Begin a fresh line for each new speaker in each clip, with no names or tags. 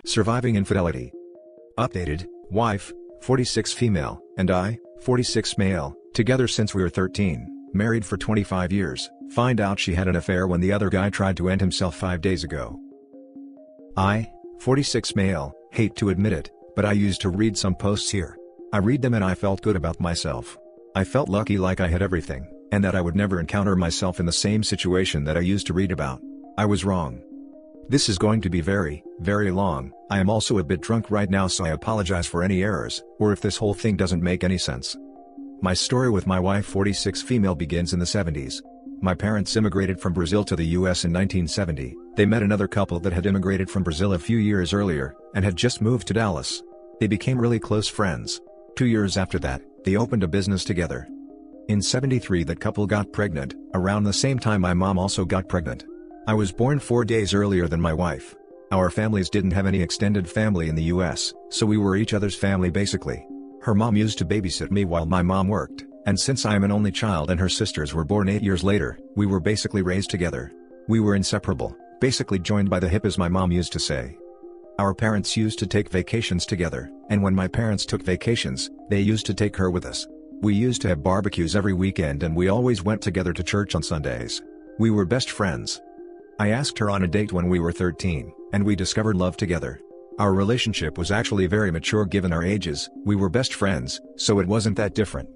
Surviving infidelity. Updated, wife, 46 female, and I, 46 male, together since we were 13, married for 25 years, find out she had an affair when the other guy tried to end himself 5 days ago. I, 46 male, hate to admit it, but I used to read some posts here. I read them and I felt good about myself. I felt lucky, like I had everything, and that I would never encounter myself in the same situation that I used to read about. I was wrong. This is going to be very, very long. I am also a bit drunk right now, so I apologize for any errors, or if this whole thing doesn't make any sense. My story with my wife, 46 female, begins in the 70s. My parents immigrated from Brazil to the US in 1970. They met another couple that had immigrated from Brazil a few years earlier, and had just moved to Dallas. They became really close friends. 2 years after that, they opened a business together. In 73 that couple got pregnant. Around the same time my mom also got pregnant. I was born 4 days earlier than my wife. Our families didn't have any extended family in the US, so we were each other's family basically. Her mom used to babysit me while my mom worked, and since I am an only child and her sisters were born 8 years later, we were basically raised together. We were inseparable, basically joined by the hip, as my mom used to say. Our parents used to take vacations together, and when my parents took vacations, they used to take her with us. We used to have barbecues every weekend, and we always went together to church on Sundays. We were best friends. I asked her on a date when we were 13, and we discovered love together. Our relationship was actually very mature given our ages. We were best friends, so it wasn't that different.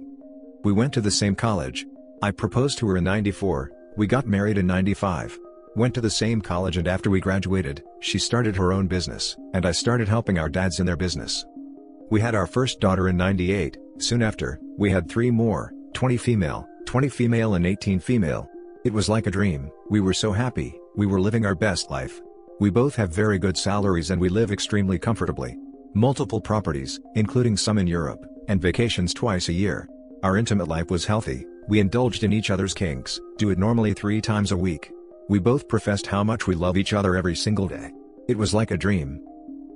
We went to the same college. I proposed to her in 94, we got married in 95. Went to the same college, and after we graduated, she started her own business, and I started helping our dads in their business. We had our first daughter in 98, soon after, we had 3 more, 20 female and 18 female. It was like a dream. We were so happy, we were living our best life. We both have very good salaries and we live extremely comfortably. Multiple properties, including some in Europe, and vacations twice a year. Our intimate life was healthy, we indulged in each other's kinks, do it normally 3 times a week. We both professed how much we love each other every single day. It was like a dream.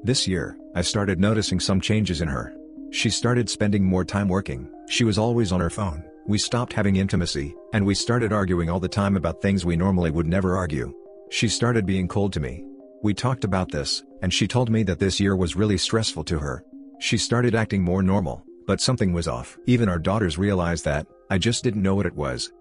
This year, I started noticing some changes in her. She started spending more time working, she was always on her phone, we stopped having intimacy, and we started arguing all the time about things we normally would never argue. She started being cold to me. We talked about this, and she told me that this year was really stressful to her. She started acting more normal, but something was off. Even our daughters realized that, I just didn't know what it was.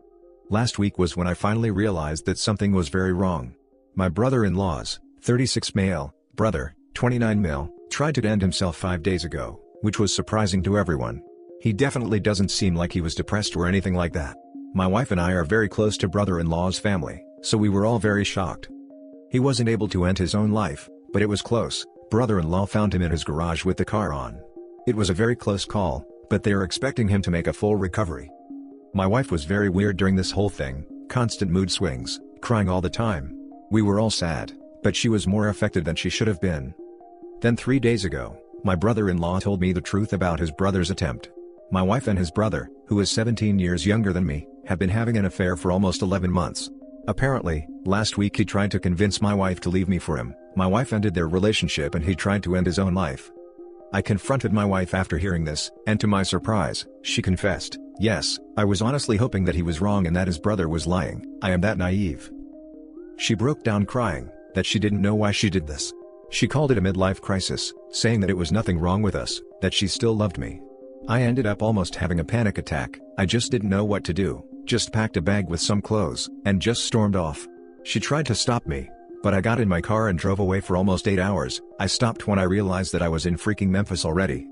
Last week was when I finally realized that something was very wrong. My brother-in-law's, 36 male, brother, 29 male, tried to end himself 5 days ago, which was surprising to everyone. He definitely doesn't seem like he was depressed or anything like that. My wife and I are very close to brother-in-law's family, so we were all very shocked. He wasn't able to end his own life, but it was close. Brother-in-law found him in his garage with the car on. It was a very close call, but they are expecting him to make a full recovery. My wife was very weird during this whole thing, constant mood swings, crying all the time. We were all sad, but she was more affected than she should have been. Then 3 days ago, my brother-in-law told me the truth about his brother's attempt. My wife and his brother, who is 17 years younger than me, have been having an affair for almost 11 months. Apparently, last week he tried to convince my wife to leave me for him. My wife ended their relationship and he tried to end his own life. I confronted my wife after hearing this, and to my surprise, she confessed, "Yes, I was honestly hoping that he was wrong and that his brother was lying. I am that naive." She broke down crying, that she didn't know why she did this. She called it a midlife crisis, saying that it was nothing wrong with us, that she still loved me. I ended up almost having a panic attack. I just didn't know what to do, just packed a bag with some clothes, and just stormed off. She tried to stop me, but I got in my car and drove away for almost 8 hours. I stopped when I realized that I was in freaking Memphis already.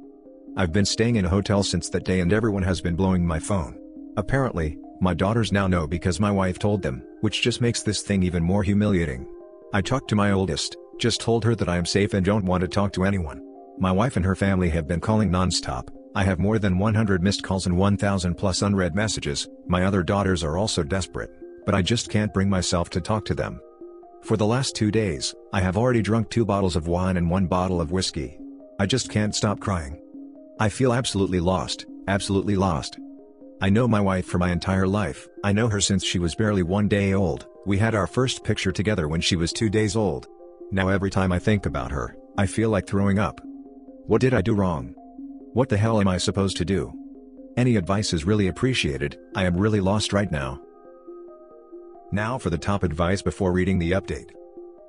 I've been staying in a hotel since that day and everyone has been blowing my phone. Apparently, my daughters now know because my wife told them, which just makes this thing even more humiliating. I talked to my oldest, just told her that I am safe and don't want to talk to anyone. My wife and her family have been calling non-stop. I have more than 100 missed calls and 1,000 plus unread messages. My other daughters are also desperate, but I just can't bring myself to talk to them. For the last 2 days, I have already drunk 2 bottles of wine and 1 bottle of whiskey. I just can't stop crying. I feel absolutely lost, absolutely lost. I know my wife for my entire life. I know her since she was barely 1 day old. We had our first picture together when she was 2 days old. Now every time I think about her, I feel like throwing up. What did I do wrong? What the hell am I supposed to do? Any advice is really appreciated. I am really lost right now. Now for the top advice before reading the update.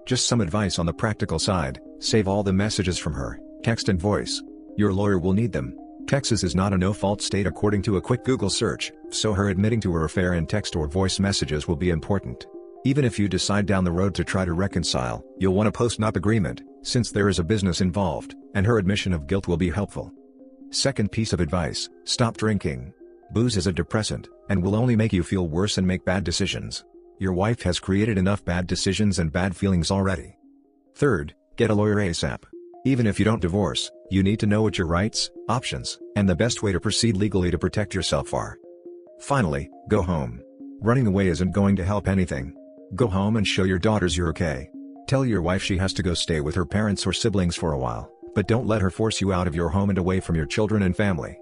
Just some advice on the practical side: save all the messages from her, text and voice. Your lawyer will need them. Texas is not a no-fault state according to a quick Google search, so her admitting to her affair in text or voice messages will be important. Even if you decide down the road to try to reconcile, you'll want a post-nup agreement, since there is a business involved, and her admission of guilt will be helpful. Second piece of advice: stop drinking. Booze is a depressant, and will only make you feel worse and make bad decisions. Your wife has created enough bad decisions and bad feelings already. Third, get a lawyer ASAP. Even if you don't divorce, you need to know what your rights, options, and the best way to proceed legally to protect yourself are. Finally, go home. Running away isn't going to help anything. Go home and show your daughters you're okay. Tell your wife she has to go stay with her parents or siblings for a while, but don't let her force you out of your home and away from your children and family.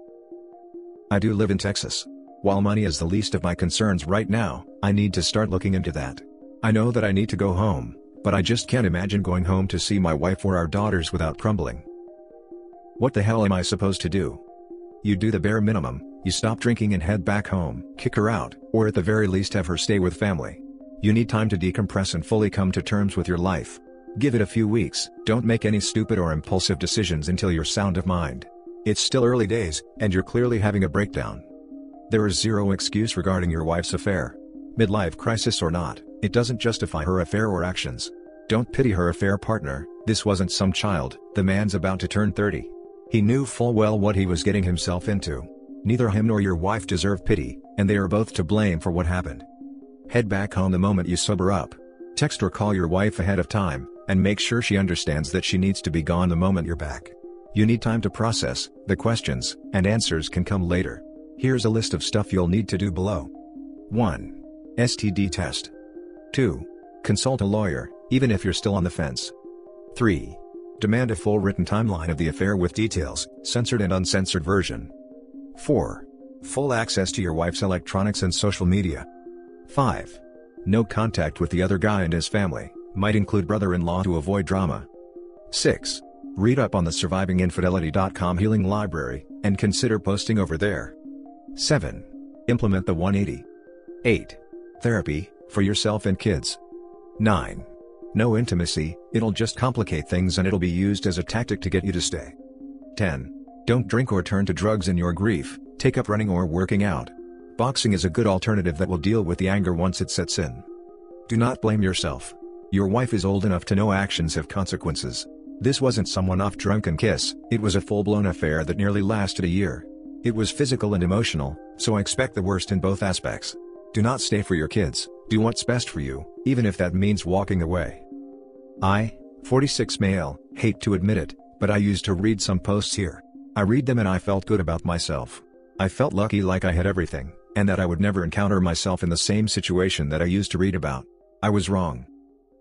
I do live in Texas. While money is the least of my concerns right now, I need to start looking into that. I know that I need to go home, but I just can't imagine going home to see my wife or our daughters without crumbling. What the hell am I supposed to do? You do the bare minimum: you stop drinking and head back home, kick her out, or at the very least have her stay with family. You need time to decompress and fully come to terms with your life. Give it a few weeks. Don't make any stupid or impulsive decisions until you're sound of mind. It's still early days, and you're clearly having a breakdown. There is zero excuse regarding your wife's affair. Midlife crisis or not, it doesn't justify her affair or actions. Don't pity her affair partner. This wasn't some child. The man's about to turn 30. He knew full well what he was getting himself into. Neither him nor your wife deserve pity, and they are both to blame for what happened. Head back home the moment you sober up. Text or call your wife ahead of time, and make sure she understands that she needs to be gone the moment you're back. You need time to process. The questions and answers can come later. Here's a list of stuff you'll need to do below. 1. STD test. 2. Consult a lawyer, even if you're still on the fence. 3. Demand a full written timeline of the affair with details, censored and uncensored version. 4. Full access to your wife's electronics and social media. 5. No contact with the other guy and his family, might include brother-in-law to avoid drama. 6. Read up on the survivinginfidelity.com healing library, and consider posting over there. 7. Implement the 180. 8. Therapy, for yourself and kids. 9. No intimacy, it'll just complicate things and it'll be used as a tactic to get you to stay. 10. Don't drink or turn to drugs in your grief, take up running or working out. Boxing is a good alternative that will deal with the anger once it sets in. Do not blame yourself. Your wife is old enough to know actions have consequences. This wasn't some one-off drunken kiss, it was a full-blown affair that nearly lasted a year. It was physical and emotional, so expect the worst in both aspects. Do not stay for your kids, do what's best for you, even if that means walking away. I, 46 male, hate to admit it, but I used to read some posts here. I read them and I felt good about myself. I felt lucky, like I had everything, and that I would never encounter myself in the same situation that I used to read about. I was wrong.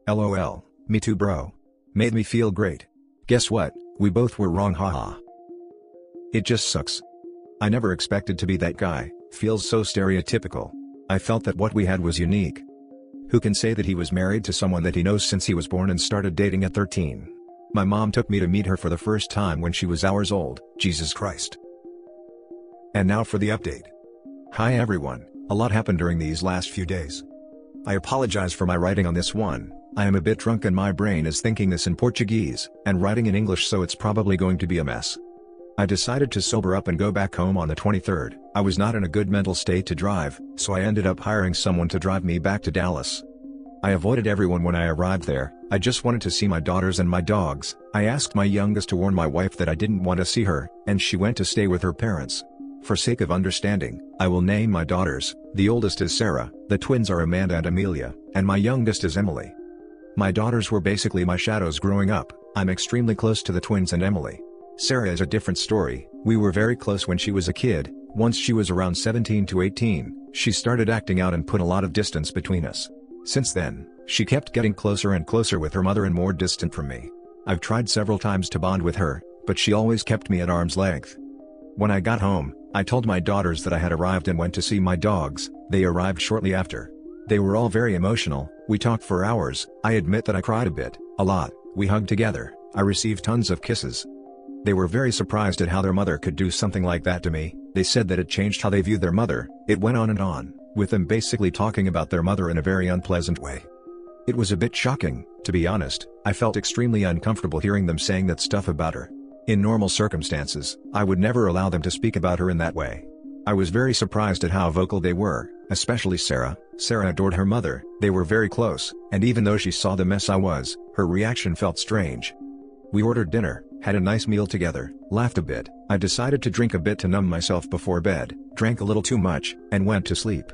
LOL, me too bro. Made me feel great. Guess what, we both were wrong, haha. It just sucks. I never expected to be that guy, feels so stereotypical. I felt that what we had was unique. Who can say that he was married to someone that he knows since he was born and started dating at 13? My mom took me to meet her for the first time when she was hours old, Jesus Christ. And now for the update. Hi everyone, a lot happened during these last few days. I apologize for my writing on this one. I am a bit drunk and my brain is thinking this in Portuguese, and writing in English, so it's probably going to be a mess. I decided to sober up and go back home on the 23rd. I was not in a good mental state to drive, so I ended up hiring someone to drive me back to Dallas. I avoided everyone when I arrived there. I just wanted to see my daughters and my dogs. I asked my youngest to warn my wife that I didn't want to see her, and she went to stay with her parents. For sake of understanding, I will name my daughters. The oldest is Sarah, the twins are Amanda and Amelia, and my youngest is Emily. My daughters were basically my shadows growing up. I'm extremely close to the twins and Emily. Sarah is a different story. We were very close when she was a kid. Once she was around 17 to 18, she started acting out and put a lot of distance between us. Since then, she kept getting closer and closer with her mother and more distant from me. I've tried several times to bond with her, but she always kept me at arm's length. When I got home, I told my daughters that I had arrived and went to see my dogs. They arrived shortly after. They were all very emotional. We talked for hours. I admit that I cried a bit, a lot. We hugged together. I received tons of kisses. They were very surprised at how their mother could do something like that to me. They said that it changed how they viewed their mother. It went on and on, with them basically talking about their mother in a very unpleasant way. It was a bit shocking, to be honest. I felt extremely uncomfortable hearing them saying that stuff about her. In normal circumstances, I would never allow them to speak about her in that way. I was very surprised at how vocal they were, especially Sarah. Sarah adored her mother, they were very close, and even though she saw the mess I was, her reaction felt strange. We ordered dinner, had a nice meal together, laughed a bit. I decided to drink a bit to numb myself before bed, drank a little too much, and went to sleep.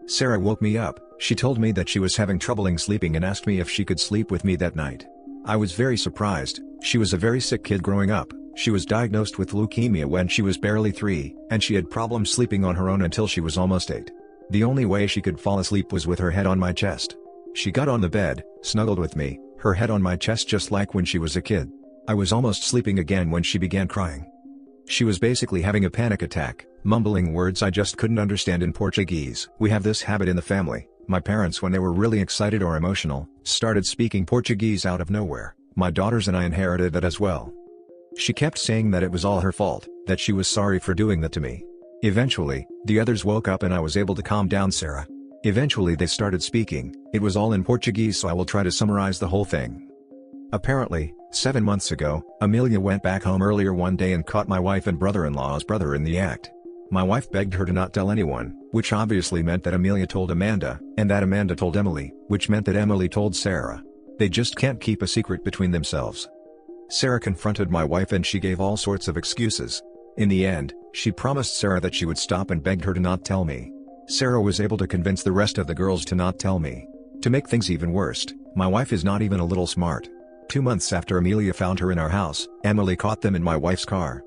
Sarah woke me up. She told me that she was having trouble sleeping and asked me if she could sleep with me that night. I was very surprised. She was a very sick kid growing up. She was diagnosed with leukemia when she was barely 3, and she had problems sleeping on her own until she was almost 8. The only way she could fall asleep was with her head on my chest. She got on the bed, snuggled with me, her head on my chest just like when she was a kid. I was almost sleeping again when she began crying. She was basically having a panic attack, mumbling words I just couldn't understand in Portuguese. We have this habit in the family. My parents, when they were really excited or emotional, started speaking Portuguese out of nowhere. My daughters and I inherited that as well. She kept saying that it was all her fault, that she was sorry for doing that to me. Eventually, the others woke up and I was able to calm down Sarah. Eventually they started speaking. It was all in Portuguese, so I will try to summarize the whole thing. Apparently, 7 months ago, Amelia went back home earlier one day and caught my wife and brother-in-law's brother in the act. My wife begged her to not tell anyone, which obviously meant that Amelia told Amanda, and that Amanda told Emily, which meant that Emily told Sarah. They just can't keep a secret between themselves. Sarah confronted my wife and she gave all sorts of excuses. In the end, she promised Sarah that she would stop and begged her to not tell me. Sarah was able to convince the rest of the girls to not tell me. To make things even worse, my wife is not even a little smart. 2 months after Amelia found her in our house, Emily caught them in my wife's car.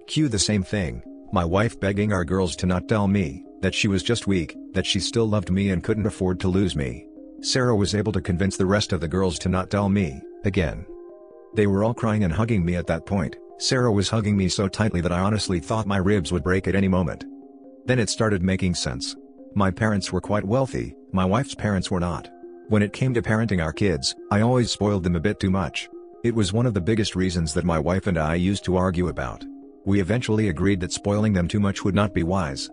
Cue the same thing. My wife begging our girls to not tell me, that she was just weak, that she still loved me and couldn't afford to lose me. Sarah was able to convince the rest of the girls to not tell me, again. They were all crying and hugging me at that point. Sarah was hugging me so tightly that I honestly thought my ribs would break at any moment. Then it started making sense. My parents were quite wealthy, my wife's parents were not. When it came to parenting our kids, I always spoiled them a bit too much. It was one of the biggest reasons that my wife and I used to argue about. We eventually agreed that spoiling them too much would not be wise.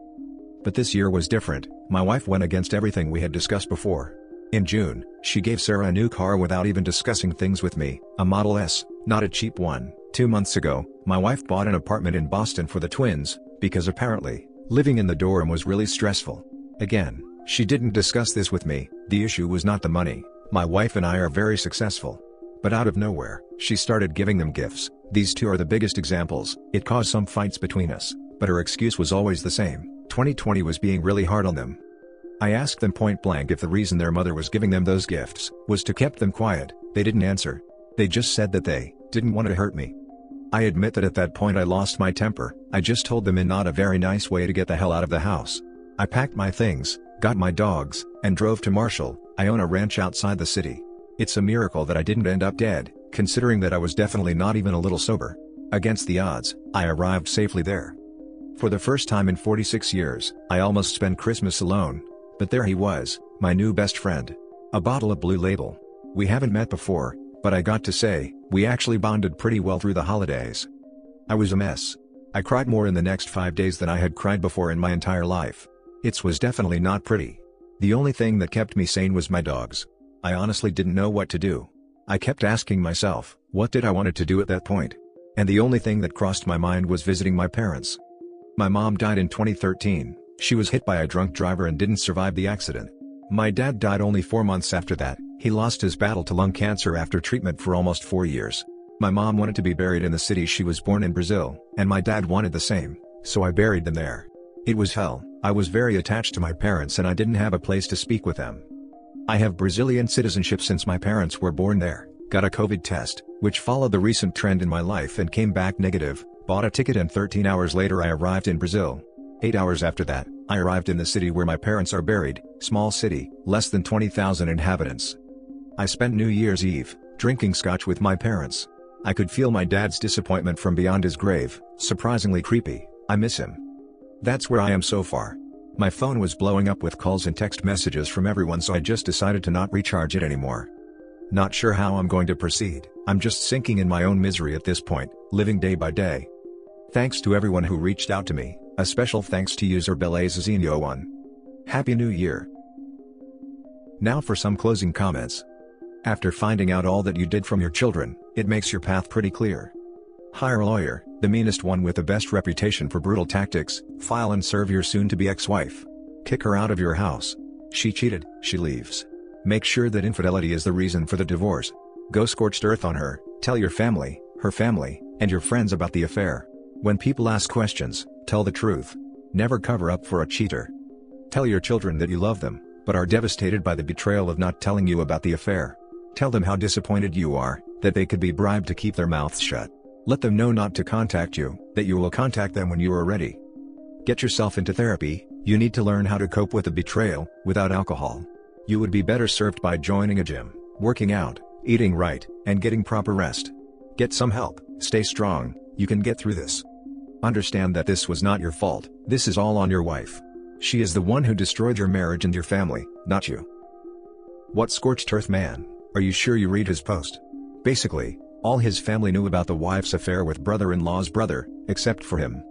But this year was different. My wife went against everything we had discussed before. In June, she gave Sarah a new car without even discussing things with me, a Model S, not a cheap one. 2 months ago, my wife bought an apartment in Boston for the twins, because apparently, living in the dorm was really stressful. Again, she didn't discuss this with me. The issue was not the money. My wife and I are very successful. But out of nowhere, she started giving them gifts. These two are the biggest examples. It caused some fights between us, but her excuse was always the same. 2020 was being really hard on them. I asked them point blank if the reason their mother was giving them those gifts was to keep them quiet. They didn't answer. They just said that they didn't want to hurt me. I admit that at that point I lost my temper. I just told them in not a very nice way to get the hell out of the house. I packed my things, got my dogs, and drove to Marshall. I own a ranch outside the city. It's a miracle that I didn't end up dead, considering that I was definitely not even a little sober. Against the odds, I arrived safely there. For the first time in 46 years, I almost spent Christmas alone. But there he was, my new best friend. A bottle of Blue Label. We haven't met before, but I got to say, we actually bonded pretty well through the holidays. I was a mess. I cried more in the next 5 days than I had cried before in my entire life. It was definitely not pretty. The only thing that kept me sane was my dogs. I honestly didn't know what to do. I kept asking myself, what did I want to do at that point? And the only thing that crossed my mind was visiting my parents. My mom died in 2013, she was hit by a drunk driver and didn't survive the accident. My dad died only 4 months after that. He lost his battle to lung cancer after treatment for almost 4 years. My mom wanted to be buried in the city she was born in, Brazil, and my dad wanted the same, so I buried them there. It was hell. I was very attached to my parents and I didn't have a place to speak with them. I have Brazilian citizenship since my parents were born there, got a COVID test, which followed the recent trend in my life and came back negative, bought a ticket and 13 hours later I arrived in Brazil. 8 hours after that, I arrived in the city where my parents are buried, small city, less than 20,000 inhabitants. I spent New Year's Eve, drinking scotch with my parents. I could feel my dad's disappointment from beyond his grave, surprisingly creepy. I miss him. That's where I am so far. My phone was blowing up with calls and text messages from everyone, so I just decided to not recharge it anymore. Not sure how I'm going to proceed. I'm just sinking in my own misery at this point, living day by day. Thanks to everyone who reached out to me, a special thanks to user Belazezinho1. Happy New Year. Now for some closing comments. After finding out all that you did from your children, it makes your path pretty clear. Hire a lawyer, the meanest one with the best reputation for brutal tactics, file and serve your soon-to-be ex-wife. Kick her out of your house. She cheated, she leaves. Make sure that infidelity is the reason for the divorce. Go scorched earth on her, tell your family, her family, and your friends about the affair. When people ask questions, tell the truth. Never cover up for a cheater. Tell your children that you love them, but are devastated by the betrayal of not telling you about the affair. Tell them how disappointed you are, that they could be bribed to keep their mouths shut. Let them know not to contact you, that you will contact them when you are ready. Get yourself into therapy. You need to learn how to cope with the betrayal, without alcohol. You would be better served by joining a gym, working out, eating right, and getting proper rest. Get some help, stay strong, you can get through this. Understand that this was not your fault, this is all on your wife. She is the one who destroyed your marriage and your family, not you. What scorched earth man? Are you sure you read his post? Basically, all his family knew about the wife's affair with brother-in-law's brother, except for him.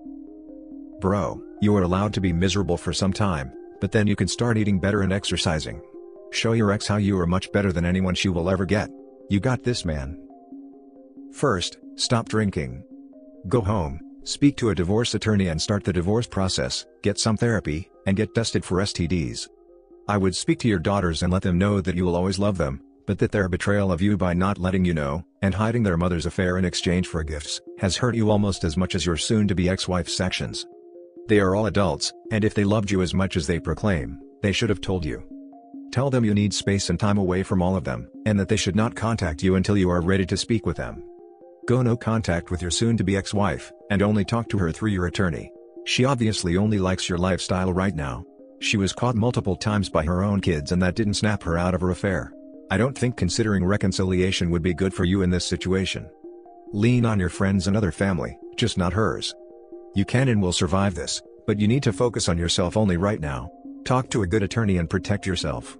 Bro, you are allowed to be miserable for some time, but then you can start eating better and exercising. Show your ex how you are much better than anyone she will ever get. You got this, man. First, stop drinking. Go home, speak to a divorce attorney and start the divorce process, get some therapy, and get tested for STDs. I would speak to your daughters and let them know that you will always love them, but that their betrayal of you by not letting you know, and hiding their mother's affair in exchange for gifts, has hurt you almost as much as your soon-to-be ex-wife's actions. They are all adults, and if they loved you as much as they proclaim, they should have told you. Tell them you need space and time away from all of them, and that they should not contact you until you are ready to speak with them. Go no contact with your soon-to-be ex-wife, and only talk to her through your attorney. She obviously only likes your lifestyle right now. She was caught multiple times by her own kids and that didn't snap her out of her affair. I don't think considering reconciliation would be good for you in this situation. Lean on your friends and other family, just not hers. You can and will survive this, but you need to focus on yourself only right now. Talk to a good attorney and protect yourself.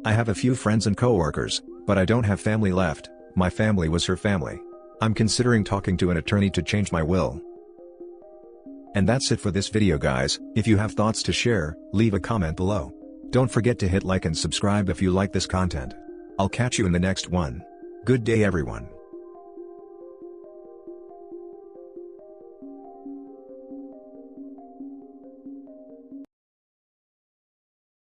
I have a few friends and coworkers, but I don't have family left. My family was her family. I'm considering talking to an attorney to change my will. And that's it for this video, guys. If you have thoughts to share, leave a comment below. Don't forget to hit like and subscribe if you like this content. I'll catch you in the next one. Good day, everyone.